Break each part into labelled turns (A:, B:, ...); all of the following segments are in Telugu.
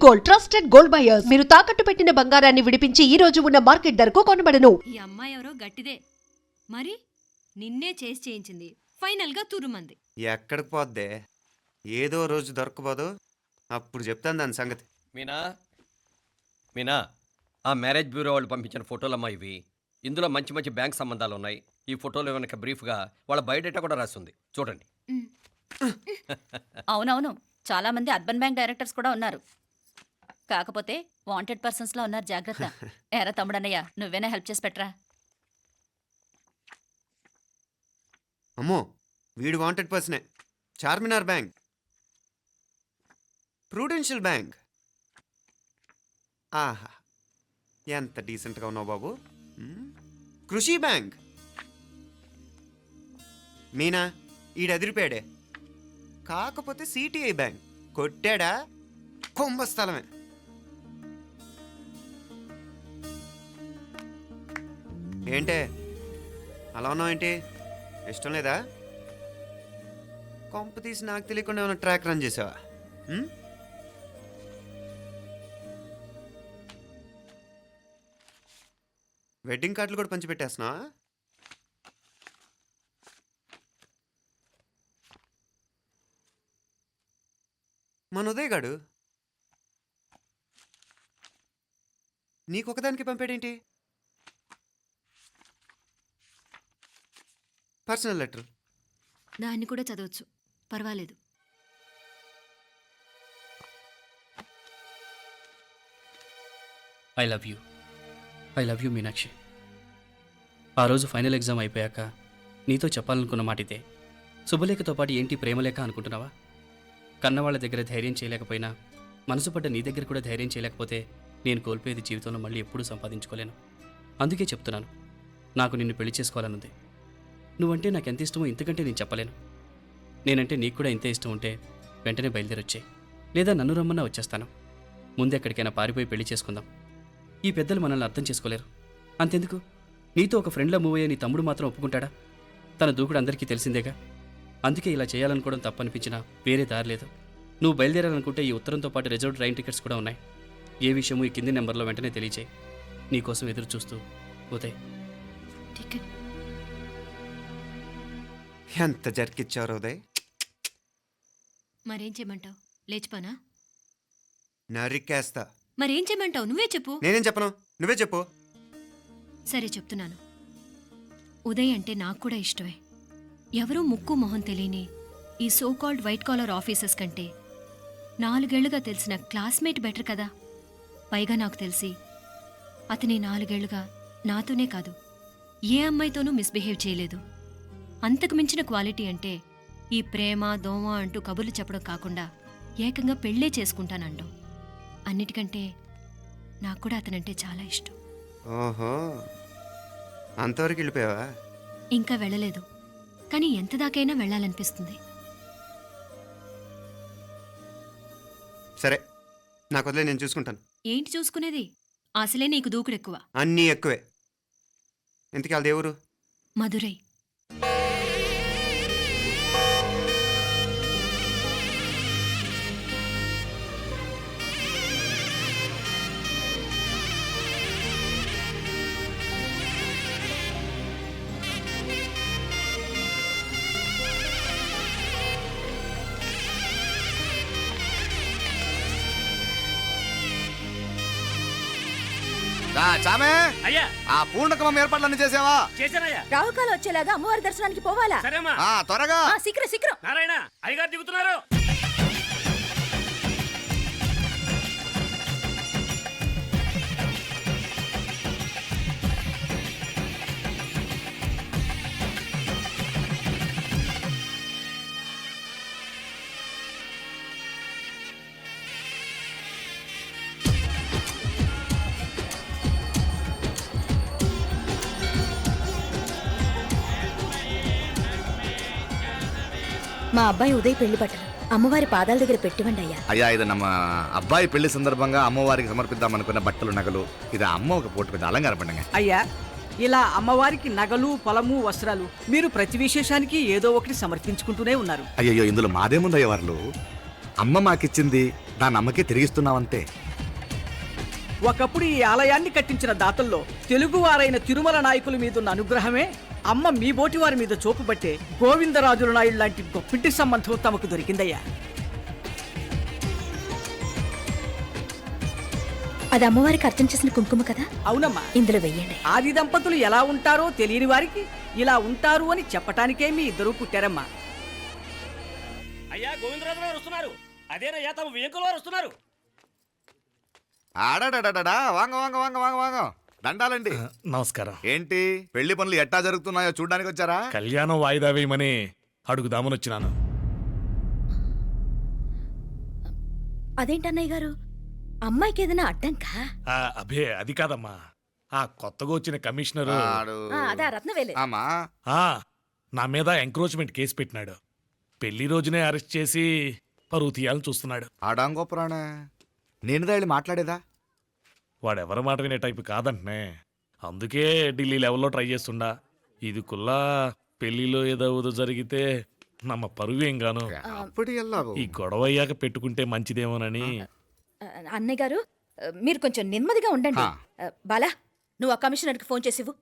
A: Gold, trusted gold buyers. మీరు తాకట్టు పెట్టిన బంగారాన్ని విడిపించి ఈ రోజు ఉన్న మార్కెట్ ధరకు కొనబడను.
B: ఈ అమ్మాయి ఎవరో గట్టిదే, మరి నిన్నే చేసి చేయించింది. ఫైనల్ గా తురుమంది.
C: ఎక్కడికి పోద్దే? ఏదో రోజు దొరకపోదు, అప్పుడు చెప్తాను దాని సంగతి.
D: మీనా మీనా ఆ మ్యారేజ్ బ్యూరో వాళ్ళు పంపించిన ఫోటోలమ్మా ఇవి. ఇందులో మంచి మంచి బ్యాంక్ సంబంధాలు ఉన్నాయి. ఈ ఫోటోలో వెనక బ్రీఫ్గా వాళ్ళ బయోడేటా కూడా రాస్తుంది, చూడండి.
E: అవునవును, చాలా మంది అర్బన్ బ్యాంక్ డైరెక్టర్స్ కూడా ఉన్నారు. కాకపోతే వాంటెడ్ పర్సన్స్ లో ఉన్నారు, జాగ్రత్త. ఎరా తమ్ముడన్నయ్య, నువ్వేనా హెల్ప్ చేసి పెట్టరా?
C: అమ్మో, వీడు వాంటెడ్ పర్సనే. Charminar bank, Prudential bank. ఆహా, ఎంత డీసెంట్గా ఉన్నావు బాబు. కృషి బ్యాంక్. మీనా, ఈడు ఎదిరిపోయాడే. కాకపోతే సిటిఐ బ్యాంక్ కొట్టాడా కుంభస్థలమే. ఏంటే అలా ఉన్నావు? ఏంటి ఇష్టం లేదా? కొంప తీసి నాకు తెలియకుండా ఏమైనా ట్రాక్ రన్ చేసావా? వెడ్డింగ్ కార్డులు కూడా పంచిపెట్టేస్తున్నా. మన ఉదయ్ గాడు నీకొకదానికి పంపాడేంటి? Personal letter.
B: దాన్ని కూడా చదవచ్చు, పర్వాలేదు.
F: I love you Meenakshi. ఆ రోజు ఫైనల్ ఎగ్జామ్ అయిపోయాక నీతో చెప్పాలనుకున్న మాట ఇదే. శుభలేఖతో పాటు ఏంటి ప్రేమలేఖ అనుకుంటున్నావా? కన్నవాళ్ళ దగ్గర ధైర్యం చేయలేకపోయినా మనసు పడ్డ నీ దగ్గర కూడా ధైర్యం చేయలేకపోతే నేను కోల్పోయేది జీవితంలో మళ్ళీ ఎప్పుడూ సంపాదించుకోలేను. అందుకే చెప్తున్నాను, నాకు నిన్ను పెళ్లి చేసుకోవాలనుంది. నువ్వంటే నాకు ఎంత ఇష్టమో ఇంతకంటే నేను చెప్పలేను. నేనంటే నీకు కూడా ఇంతే ఇష్టం ఉంటే వెంటనే బయలుదేరొచ్చే, లేదా నన్ను రమ్మన్నా వచ్చేస్తాను. ముందు ఎక్కడికైనా పారిపోయి పెళ్లి చేసుకుందాం. ఈ పెద్దలు మనల్ని అర్థం చేసుకోలేరు. అంతెందుకు, నీతో ఒక ఫ్రెండ్లా మూవ్ అయ్యే నీ తమ్ముడు మాత్రం ఒప్పుకుంటాడా? తన దూకుడు అందరికీ తెలిసిందేగా. అందుకే ఇలా చేయాలనుకోవడం తప్పనిపించినా వేరే దారి లేదు. నువ్వు బయలుదేరాలనుకుంటే ఈ ఉత్తరంతో పాటు రిజర్వ్ ట్రైన్ టికెట్స్ కూడా ఉన్నాయి. ఏ విషయమూ ఈ కింది నెంబర్లో వెంటనే తెలియచేయి. నీకోసం ఎదురు చూస్తూ ఉదయ్.
C: ఎంత జరికిచ్చావు ఉదయ్.
B: మరేం చేయమంటావు? లేచిపోనా?
C: నరికేస్తా.
B: మరేం చేయమంటావు? నువ్వే చెప్పు.
C: నేనేం చెప్పను, నువ్వే చెప్పు.
B: సరే చెప్తున్నాను. ఉదయ్ అంటే నాకు కూడా ఇష్టమే. ఎవరూ ముక్కు మొహం తెలియని ఈ so called white collar officers కంటే 4 ఏళ్లుగా తెలిసిన క్లాస్మేట్ బెటర్ కదా. పైగా నాకు తెలిసి అతని 4 ఏళ్లుగా నాతోనే కాదు, ఏ అమ్మాయితోనూ మిస్బిహేవ్ చేయలేదు. అంతకు మించిన క్వాలిటీ అంటే ఈ ప్రేమ దోమ అంటూ కబుర్లు చెప్పడం కాకుండా ఏకంగా పెళ్ళే చేసుకుంటానంటాం. అన్నిటికంటే నాకు కూడా అతనంటే చాలా ఇష్టం.
C: ఓహో, అంతవరకు వెళ్ళిపోయావా?
B: ఇంకా వెళ్ళలేదు, కానీ ఎంత దాకైనా వెళ్ళాలనిపిస్తుంది.
C: సరే, నాకు వదిలే, నేను చూసుకుంటాను.
B: ఏంటి చూసుకునేది? అసలే నీకు దూకుడెక్కువ.
C: అన్నీ ఎక్కువే. ఇంతకీ వాళ్ళ దేవురు?
B: మధురై.
G: చామే
H: అయ్యా,
G: ఆ పూర్ణకమం ఏర్పాట్లన్నీ చేసావా?
H: చేశానయ్యా.
E: రాహుకాలు వచ్చేలాగా అమ్మవారి దర్శనానికి పోవాలా?
H: సరేమ్మా.
G: త్వరగా.
E: శీఘ్రం.
H: నారాయణ అయ్యగారు దిగుతున్నారు.
E: మా అబ్బాయి ఉదయ్ పెళ్లి బట్టలు అమ్మవారి పాదాల దగ్గర పెట్టివండి అయ్యా.
G: అయ్యా, ఇది నమ్మ అబ్బాయి పెళ్లి సందర్భంగా అమ్మవారికి సమర్పిద్దాం అనుకున్న బట్టలు నగలు. ఇది అమ్మ ఒక పూట పెద్ద అలంకార పండుగ.
I: అయ్యా, ఇలా అమ్మవారికి నగలు పొలము వస్త్రాలు మీరు ప్రతి విశేషానికి ఏదో ఒకటి సమర్పించుకుంటూనే ఉన్నారు.
G: అయ్యో, ఇందులో మాదేముందయ్య వాళ్ళు. అమ్మ మాకిచ్చింది దాని అమ్మకే తిరిగిస్తున్నావంతే.
I: ఒకప్పుడు ఈ ఆలయాన్ని కట్టించిన దాతల్లో తెలుగువారైన తిరుమల నాయకుల మీదున్న అనుగ్రహమే అమ్మ మీ బోటి వారి మీద చూపుబట్టే గోవిందరాజుల నాయుడు లాంటి గొప్పింటి సంబంధం తమకు దొరికిందయ్యా.
E: అది అమ్మవారికి అర్చన చేసిన కుంకుమ కదా,
I: అవునమ్మా.
E: ఇందులో వెయ్యండి.
I: ఆది దంపతులు ఎలా ఉంటారో తెలియని వారికి ఇలా ఉంటారు అని చెప్పటానికే మీ ఇద్దరు పుట్టారమ్మా.
H: అయ్యా గోవిందరాజు గారు వస్తున్నారు. అదేనయ్యా తమ వెంకుల వారు వస్తున్నారు.
G: ఆడాడాడా వాంగ వాంగ వాంగ వాంగ వాంగ దండాలండి.
J: నమస్కారం.
G: ఏంటి పెళ్లి పనులు ఎట్టా జరుగుతున్నాయో చూడ్డానికి వచ్చారా?
J: కళ్యాణం వాయిదా వేయమని అడుగుదామని వచ్చినాను.
E: అదేంటన్నయ్య గారు, అమ్మాయికి ఏదైనా అడ్డంకా?
J: అభే అది కాదమ్మా, ఆ కొత్తగా వచ్చిన కమిషనరు
E: అదా రత్నవేలే.
G: ఆమా
J: ఆ, నా మీద ఎంక్రోచ్మెంట్ కేసు పెట్టినాడు. పెళ్లి రోజునే అరెస్ట్ చేసి పరువు తీయాలని చూస్తున్నాడు.
G: ఆడాంగో పురాణ నేనుదా వెళ్ళి మాట్లాడేదా?
J: వాడెవరి మాట వినే టైపు కాదంటనే. అందుకే ఢిల్లీ లెవెల్లో ట్రై చేస్తుండా. ఇది కుల్లా పెళ్లిలో ఏదో జరిగితే నమ్మ పరువేం గాను.
G: అప్పుడు ఎల్లాగో
J: ఈ గొడవ అయ్యాక పెట్టుకుంటే మంచిదేమోనని.
E: అన్నయ్య గారు మీరు కొంచెం నెమ్మదిగా ఉండండి. బాలా, నువ్వు ఆ కమిషనర్కి ఫోన్ చేసివు.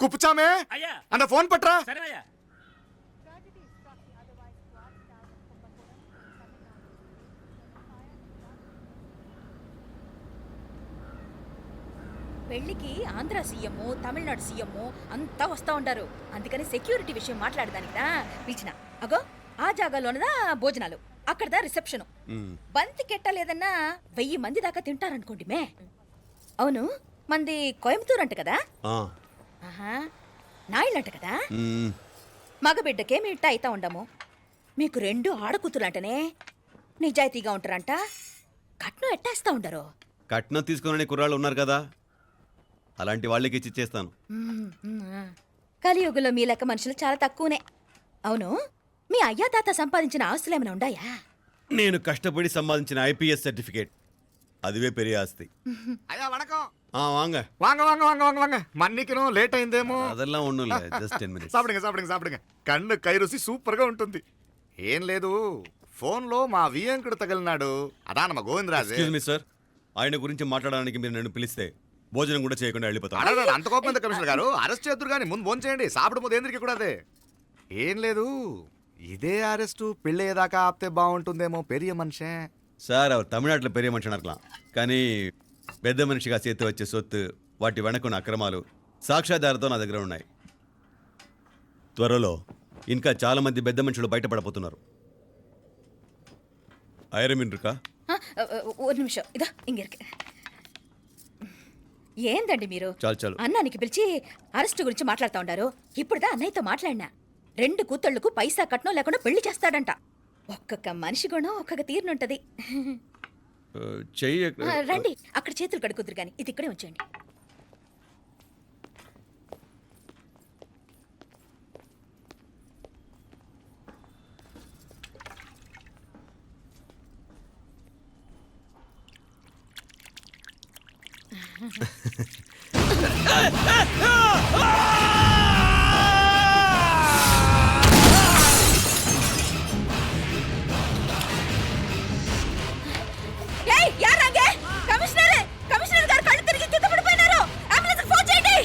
G: కుప్పుచామే
H: అయ్యా
G: అన్న ఫోన్ పట్రా.
H: సరేనయ్యా.
E: పెళ్లికి ఆంధ్ర సీఎం, తమిళనాడు సీఎం అంతా వస్తా ఉంటారు. అందుకని సెక్యూరిటీ విషయం మాట్లాడదానికినా పిలిచిన. అగో ఆ జాగాలోనదా భోజనాలు, అక్కడదా రిసెప్షన్. బంతి కెట్టలేదన్నా 1000 మంది దాకా తింటారనుకోండి మే. అవును, మంది కోయంబత్తూర్ అంట కదా? ఆహా, నాయుళ్ళంట కదా? మగబిడ్డకే మీ ఇట్ట అయితా ఉండము. మీకు 2 ఆడకూతులంటనే నిజాయితీగా ఉంటారంట. కట్నం ఎట్టేస్తా ఉండరు.
K: కట్నం తీసుకునే కుర్రాళ్ళు ఉన్నారు కదా, అలాంటి వాళ్ళకి ఇచ్చేస్తాను.
E: కలియుగంలో మీ లెక్క మనుషులు చాలా తక్కువనే. అవును, మీ అయ్యా తాత సంపాదించిన ఆస్తులు ఏమైనా ఉండాయా?
K: నేను కష్టపడి సంపాదించిన ఐపీఎస్ సర్టిఫికేట్, అదివే పెరిగే ఆస్తి.
G: అయ్యా వణకం.
K: వాంగ
G: వాంగ వాంగ వాంగ వాంగ వాంగ మన్నికిను లేట్ అయిందేమో.
K: అదెల్లం ఉండు, జస్ట్ 10 minutes.
G: సాப்பிடுங்க కన్ను కై రుచి సూపర్ గా ఉంటుంది. ఏం లేదు, ఫోన్ లో మా వియంకుడు తగిలినాడు. అదా నమ్మ గోవిందరాజు.
K: ఎక్స్క్యూజ్ మీ సార్, ఆయన గురించి మాట్లాడడానికి మీరు నన్ను పిలిస్తే భోజనం కూడా చేయకుండా వెళ్ళిపోతాను.
G: అడగ అంత కోపం ఎంత కమిషనర్ గారు? అరెస్ట్ చేద్దరు కానీ ముందు ఫోన్ చేయండి. సాపిడు ముందు ఎందుకు కూడా అదే. ఏం లేదు, ఇదే అరెస్టు పెళ్ళేదాకా ఆపితే బాగుంటుందేమో. పెరియ మనిషే
K: సార్, அவர் తమిళనాడులో పెరిగే మనిషి అనర్కలాం, కానీ పెద్ద మనిషిగా చేతి వచ్చే సొత్తు, వాటి వెనకున్న అక్రమాలు సాక్ష్యాధారతో నా దగ్గర ఉన్నాయి. త్వరలో ఇంకా చాలా మంది పెద్ద మనుషులు బయటపడబోతున్నారు. ఐరమిన్రుకా
E: ఒక నిమిషం ఇదా ఇంగిరికి. ఏందండి మీరు
K: చాలు
E: అన్నానికి పిలిచి అరెస్ట్ గురించి మాట్లాడుతూ ఉండారు. ఇప్పుడుదా అన్నయ్యతో మాట్లాడినా. 2 కూతుళ్లకు పైసా కట్నం లేకుండా పెళ్లి చేస్తాడంట. ఒక్కొక్క మనిషి గుణం ఒక్కొక్క తీరునుంటది.
K: చెయ్యి
E: రండి, అక్కడ చేతులు కడుకుదురు గాని ఇది ఇక్కడే ఉంచండి. కమిషనర్ గారు కళ్ళు తిరిగి కింద పడిపోయినారు. అంబులెన్స్ ఫోన్ చేయండి.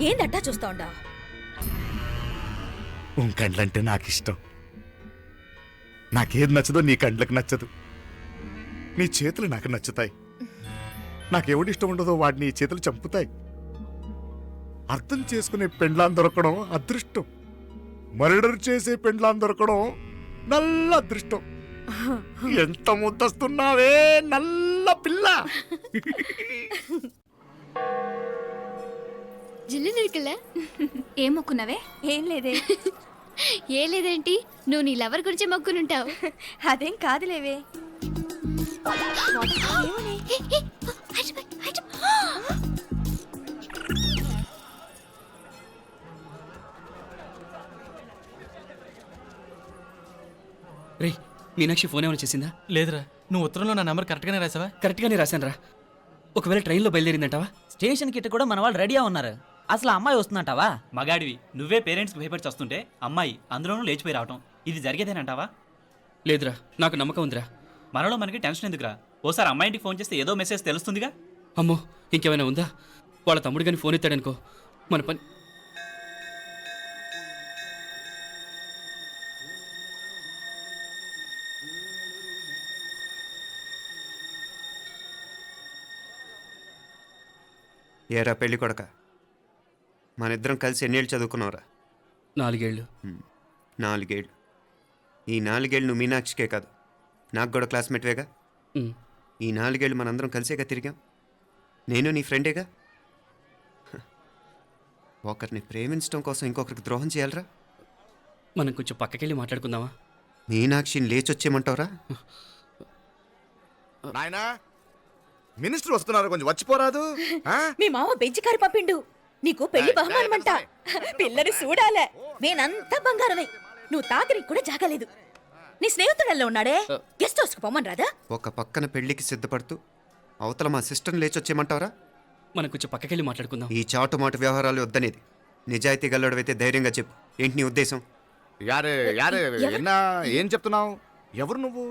E: ఏందట్టా చూస్తా ఉండా?
G: కండ్లంటే నాకు ఇష్టం. నాకేది నచ్చదో నీ కండ్లకు నచ్చదు. నీ చేతులు నాకు నచ్చుతాయి. నాకెవడి ఇష్టం ఉండదో వాడు నీ చేతులు చంపుతాయి. అర్థం చేసుకునే పెండ్లాం దొరకడం అదృష్టం. మర్డర్ చేసే పెండ్లాం దొరకడం నల్ల అదృష్టం. ఎంత ముద్దస్తున్నావే నల్ల పిల్ల.
L: జిల్లు నిరుకుల
E: ఏం మొక్కున్నావే? ఏం లేదే.
L: ఏ లేదేంటి, నువ్వు నీ లవర్ గురించి మొక్కునుంటావు.
E: అదేం కాదులేవే.
F: రే, మీనాక్షి ఫోన్ ఏమైనా చేసిందా?
H: లేదురా, నువ్వు ఉత్తరంలో నా నెంబర్ కరెక్ట్గానే రాసావా?
F: కరెక్ట్గానే రాశాను రా. ఒకవేళ ట్రైన్లో బయలుదేరిందంటావా?
H: స్టేషన్ కిட்ட కూడా మన వాళ్ళు రెడీగా ఉన్నారు. అసలు ఆ అమ్మాయి వస్తుందంటావా?
M: మగాడివి నువ్వే పేరెంట్స్కి భయపడి వస్తుంటే అమ్మాయి అందులోనూ లేచిపోయి రావటం ఇది జరిగేదేనంటావా?
F: లేదురా, నాకు నమ్మకం ఉందిరా.
M: మనలో మనకి టెన్షన్ ఎందుకురా? ఓసారి అమ్మాయి ఇంటికి ఫోన్ చేస్తే ఏదో మెసేజ్ తెలుస్తుందిగా.
F: అమ్మో, ఇంకేమైనా ఉందా? వాళ్ళ తమ్ముడు కానీ ఫోన్ ఎత్తాడనుకో, మన పని.
C: ఏరా పెళ్ళి కొడక, మన ఇద్దరం కలిసి ఎన్నేళ్ళు చదువుకున్నావురా?
F: 4 ఏళ్ళు.
C: 4 ఏళ్ళు. ఈ 4 ఏళ్ళు నువ్వు మీనాక్షికే కాదు, నాకు కూడా క్లాస్మేట్వేగా.
F: ఉమ్.
C: ఈ 4 ఏళ్ళు మనందరం కలిసేగా తిరిగాం. నేను నీ ఫ్రెండేగా. ఒకరిని ప్రేమించడం కోసం ఇంకొకరికి ద్రోహం చేయాలరా?
F: మనం కొంచెం పక్కకెళ్ళి మాట్లాడుకుందామా?
C: మీనాక్షిని లేచొచ్చేయమంటావురా?
G: నాయనా, మినిస్టర్ వస్తున్నారు, కొంచెం వచ్చిపోరాదు.
E: మీ మామ బెంచి కారు పంపిండు. నీకు పెళ్లి బహుమానమంట. పిల్లని చూడాలే. నేనంతా బంగారమే. నువ్వు తాకరికి కూడా జాగలేదు. నీ స్నేహితుడల్లో ఉన్నాడే, గెస్ట్ హౌస్కి పొమ్మని రాదా?
C: ఒక పక్కన పెళ్లికి సిద్ధపడుతూ అవతల మా సిస్టర్ని లేచొచ్చేయమంటావరా?
F: మనం కొంచెం పక్కకెళ్ళి మాట్లాడుకుందాం.
C: ఈ చాటుమాటు వ్యవహారాలు వద్దనేది. నిజాయితీ గల్లడవైతే ధైర్యంగా చెప్పు, ఏంటి నీ ఉద్దేశం?
G: యారే యారే, ఏం చెప్తున్నావు? ఎవరు నువ్వు?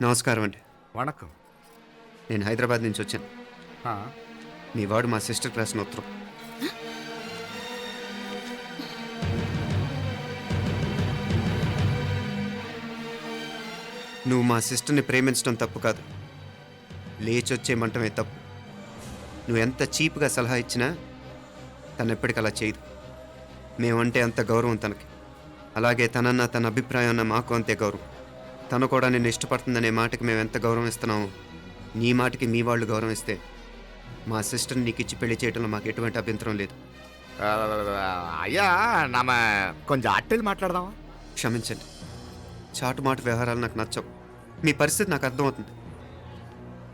C: నమస్కారం అండి.
G: వణకం.
C: నేను హైదరాబాద్ నుంచి వచ్చాను. మీ వాడు మా సిస్టర్ రాసిన ఉత్తరం. నువ్వు మా సిస్టర్ని ప్రేమించడం తప్పు కాదు, లేచొచ్చేయమంటమే తప్పు. నువ్వు ఎంత చీప్గా సలహా ఇచ్చినా తను ఎప్పటికీ అలా చేయదు. మేమంటే అంత గౌరవం తనకి, అలాగే తనన్న తన అభిప్రాయం అన్న మాకు అంతే గౌరవం. తను కూడా నిన్ను ఇష్టపడుతుందనే మాటకి మేము ఎంత గౌరవం ఇస్తున్నామో నీ మాటకి మీ వాళ్ళు గౌరవం ఇస్తే మా సిస్టర్ని నీకు ఇచ్చి పెళ్లి చేయడంలో మాకు ఎటువంటి అభ్యంతరం లేదు.
G: అయ్యా, కొంచెం అట్టెలు మాట్లాడదామా?
C: క్షమించండి, చాటుమాటు వ్యవహారాలు నాకు నచ్చవు. మీ పరిస్థితి నాకు అర్థమవుతుంది.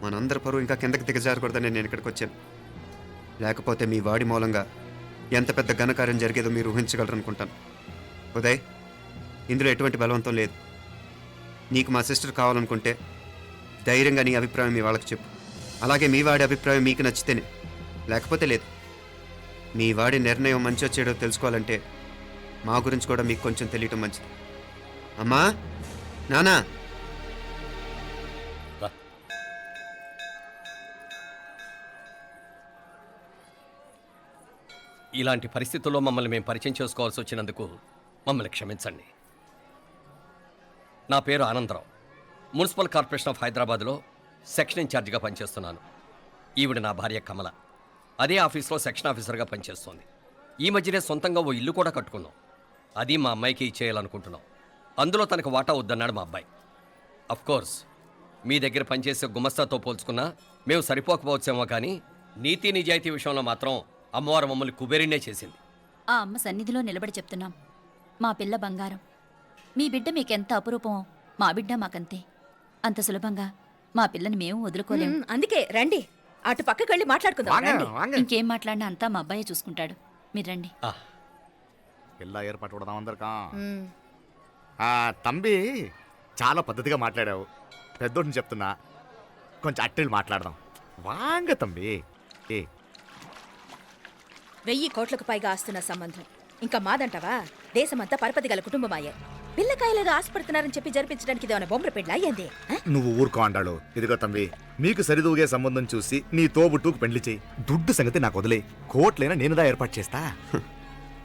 C: మనందరి పరువు ఇంకా కిందకి దిగజారకూడదని నేను ఇక్కడికి వచ్చాను. లేకపోతే మీ వాడి మూలంగా ఎంత పెద్ద ఘనకార్యం జరిగేదో మీరు ఊహించగలరనుకుంటాను. ఉదయ్, ఇందులో ఎటువంటి బలవంతం లేదు. నీకు మా సిస్టర్ కావాలనుకుంటే ధైర్యంగా నీ అభిప్రాయం మీ వాళ్ళకి చెప్పు. అలాగే మీ వాడి అభిప్రాయం మీకు నచ్చితేనే, లేకపోతే లేదు. మీ వాడి నిర్ణయం మంచి వచ్చేడో తెలుసుకోవాలంటే మా గురించి కూడా మీకు కొంచెం తెలియటం మంచిది. అమ్మా, నానా,
D: ఇలాంటి పరిస్థితుల్లో మమ్మల్ని మేము పరిచయం చేసుకోవాల్సి వచ్చినందుకు మమ్మల్ని క్షమించండి. నా పేరు ఆనందరావు. మున్సిపల్ కార్పొరేషన్ ఆఫ్ హైదరాబాద్లో సెక్షన్ ఇన్ఛార్జిగా పనిచేస్తున్నాను. ఈవిడ నా భార్య కమల. అదే ఆఫీస్లో సెక్షన్ ఆఫీసర్గా పనిచేస్తోంది. ఈ మధ్యనే సొంతంగా ఓ ఇల్లు కూడా కట్టుకున్నాం. అది మా అమ్మాయికి ఇచ్చేయాలనుకుంటున్నాం. అందులో తనకు వాటా వద్దన్నాడు మా అబ్బాయి. అఫ్కోర్స్ మీ దగ్గర పనిచేసే గుమస్తాతో పోల్చుకున్నా మేము సరిపోకపోవచ్చేమో, కానీ నీతి నిజాయితీ విషయంలో మాత్రం అమ్మవారు మమ్మల్ని కుబేరినే చేసింది.
E: ఆ అమ్మ సన్నిధిలో నిలబడి చెప్తున్నాం, మా పిల్ల బంగారం. మీ బిడ్డ మీకెంత అపురూపమో మా బిడ్డ మాకంతే. అంత సులభంగా మా పిల్లని మేము వదులుకోలేము. అందుకే రండి, అటు పక్కకి వెళ్ళి మాట్లాడుకుందాం. ఇంకేం మాట్లాడినా అంతా మా అబ్బాయి చూసుకుంటాడు. మీరు రండి.
G: ఎలా ఏర్పాటు కొడదాం అందరికా. తంబి, చాలా పద్ధతిగా మాట్లాడావు. పెద్దోడిని చెప్తున్నా, కొంచెం అట్టెలు మాట్లాడదాం. వాంగ తంబి.
E: 1000 కోట్లకు పైగా ఆస్తున్న సంబంధం ఇంకా మాదంటావా? దేశమంతా పరపతి గల కుటుంబమాయే. పిల్లకాయలేదో ఆశపడుతున్నారని చెప్పి జరిపించడానికి ఇదేమన్నా బొమ్మర పెళ్ళి అయ్యింది?
G: నువ్వు ఊరుకో అంటాడు. ఇదిగో తంబి, మీకు సరిదూగే సంబంధం చూసి నీ తోబుట్టుకు పెళ్లి చేయి. దుడ్డు సంగతి నాకు వదిలే. కోట్లైనా నేనుదా ఏర్పాటు చేస్తా.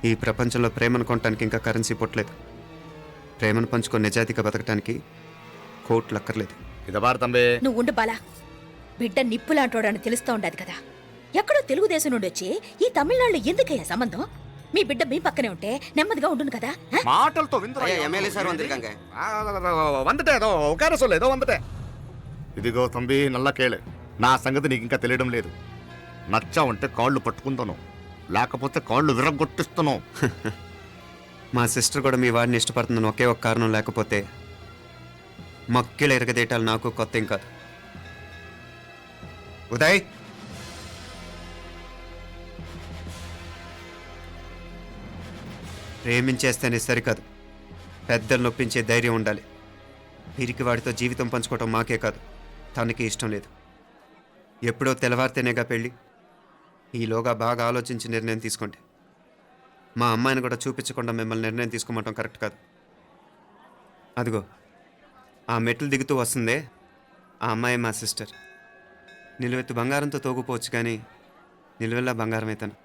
C: ఈ ప్రపంచంలో ప్రేమను కొనటానికి ఇంకా కరెన్సీ పుట్టలేదు. ప్రేమను పంచుకొని నిజాయితీగా బతకటానికి కోట్లు అక్కర్లేదు.
G: ఇదబారు తంబి.
E: నువ్వు ఉండు బాలా. బిడ్డ నిప్పులాంటోడని తెలుస్తూ ఉండదు కదా. ఎక్కడో తెలుగుదేశం నుండి వచ్చి ఈ తమిళనాడులో ఎందుకయ్యా సంబంధం? మీ బిడ్డ మీ పక్కనే ఉంటే నెమ్మదిగా ఉండును కదా.
G: మాటలతో ఇదిగో తంబి, నల్ల కేళే. నా సంగతి నీకు ఇంకా తెలియడం లేదు. నచ్చా ఉంటే కాళ్ళు పట్టుకుంటాను, లేకపోతే కాళ్ళు విరగొట్టిస్తాను.
C: మా సిస్టర్ కూడా మీ వాడిని ఇష్టపడుతుందని ఒకే ఒక కారణం లేకపోతే మక్కిల ఎరగదేటాలు నాకు కొత్త ఏం కాదు. ఉదయ్, ప్రేమించేస్తేనే సరికాదు, పెద్దలు నొప్పించే ధైర్యం ఉండాలి. పిరికి వాడితో జీవితం పంచుకోవటం మాకే కాదు, తనకి ఇష్టం లేదు. ఎప్పుడో తెల్లవారితేనేగా పెళ్ళి. ఈలోగా బాగా ఆలోచించి నిర్ణయం తీసుకోండి. మా అమ్మాయిని కూడా చూపించకుండా మిమ్మల్ని నిర్ణయం తీసుకోమంటాం కరెక్ట్ కాదు. అదిగో ఆ మెట్లు దిగుతూ వస్తుందే, ఆ అమ్మాయి మా సిస్టర్. నిలువెత్తు బంగారంతో తోగుపోవచ్చు కానీ నిలువెల్లా బంగారం అవుతాను.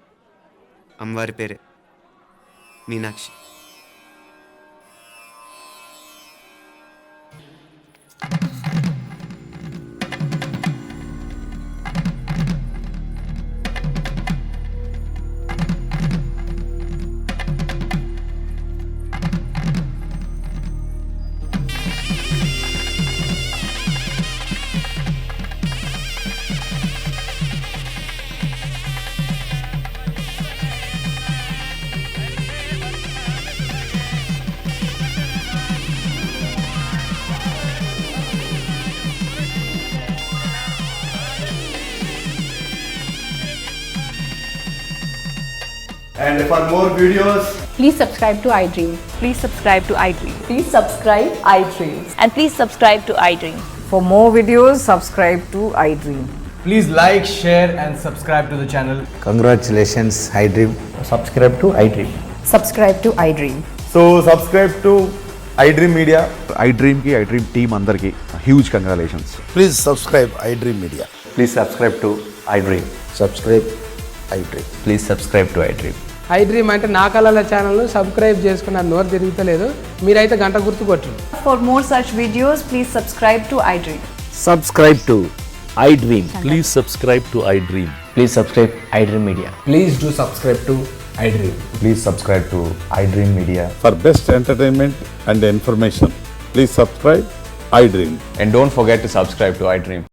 C: అమ్మవారి పేరే Meenakshi.
N: And for more videos,
E: Please subscribe to iDream. Please subscribe to iDream. Please subscribe iDream. And please subscribe to iDream.
I: For more videos, subscribe to iDream.
N: please like, share, and subscribe to the channel.
O: Congratulations, iDream.
N: Subscribe to iDream.
I: Subscribe to iDream.
N: So, subscribe to iDream Media.
O: iDream ki iDream team andarki huge congratulations.
G: Please subscribe iDream Media.
O: Please subscribe to iDream.
G: Subscribe iDream.
O: Please subscribe to iDream.
I: iDream అంటే నా కళల ఛానల్ సబ్స్క్రైబ్ చేసుకున్న నోరు తిరుగుతలేదు. మీరైతే గంట గుర్తు కొట్టండి.
E: For more such videos, please subscribe to iDream.
O: Subscribe to iDream.
J: Please subscribe to I dream.
O: Please subscribe iDream Media.
N: Please do subscribe to iDream.
O: Please subscribe to iDream Media.
G: For best entertainment and information, please subscribe iDream.
O: And don't forget to subscribe to iDream.